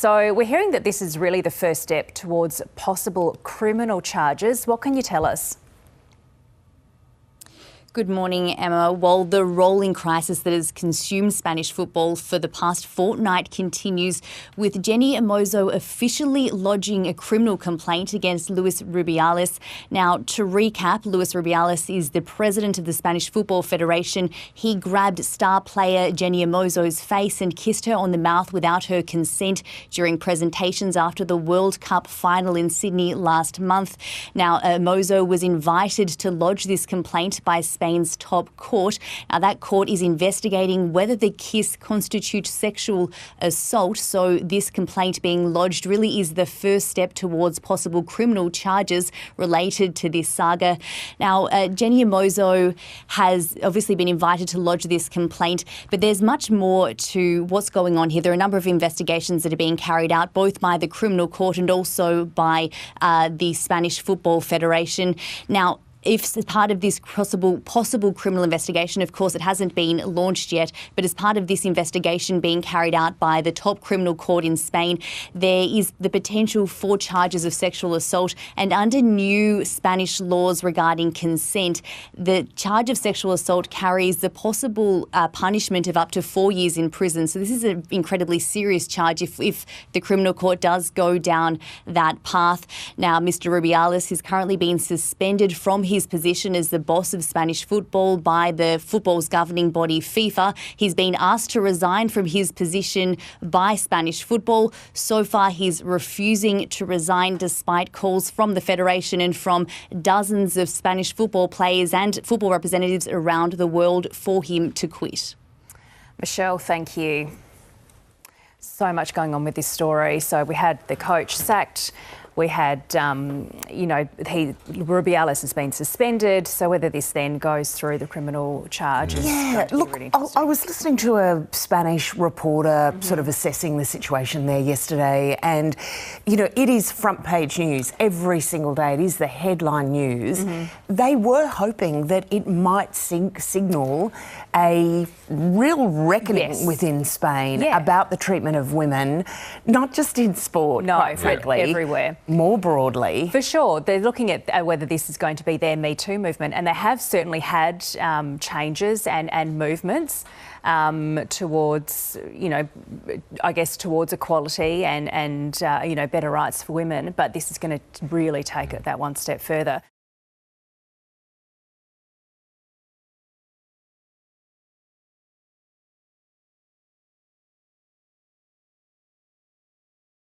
So we're hearing that this is really the first step towards possible criminal charges. What can you tell us? Good morning, Emma. Well, the rolling crisis that has consumed Spanish football for the past fortnight continues, with Jenni Hermoso officially lodging a criminal complaint against Luis Rubiales. Now, to recap, Luis Rubiales is the president of the Spanish Football Federation. He grabbed star player Jenni Hermoso's face and kissed her on the mouth without her consent during presentations after the World Cup final in Sydney last month. Now, Hermoso was invited to lodge this complaint by Spain's top court. Now, that court is investigating whether the kiss constitutes sexual assault. So this complaint being lodged really is the first step towards possible criminal charges related to this saga. Now, Jenni Hermoso has obviously been invited to lodge this complaint, but there's much more to what's going on here. There are a number of investigations that are being carried out, both by the criminal court and also by the Spanish Football Federation. Now, if as part of this possible criminal investigation, of course, it hasn't been launched yet, but as part of this investigation being carried out by the top criminal court in Spain, there is the potential for charges of sexual assault. And under new Spanish laws regarding consent, the charge of sexual assault carries the possible punishment of up to 4 years in prison. So this is an incredibly serious charge if the criminal court does go down that path. Now, Mr. Rubiales is currently being suspended from his position as the boss of Spanish football by the football's governing body, FIFA. He's been asked to resign from his position by Spanish football. So far, he's refusing to resign despite calls from the Federation and from dozens of Spanish football players and football representatives around the world for him to quit. Michelle, thank you. So much going on with this story. So we had the coach sacked. We had, Rubiales has been suspended. So whether this then goes through the criminal charges. Yeah, look, really I was listening to a Spanish reporter sort of assessing the situation there yesterday, and, it is front page news every single day. It is the headline news. They were hoping that it might signal a real reckoning within Spain about the treatment of women, not just in sport, quite frankly. Everywhere. More broadly. For sure. They're looking at whether this is going to be their Me Too movement, and they have certainly had changes and movements towards, towards equality and better rights for women. But this is going to really take it that one step further.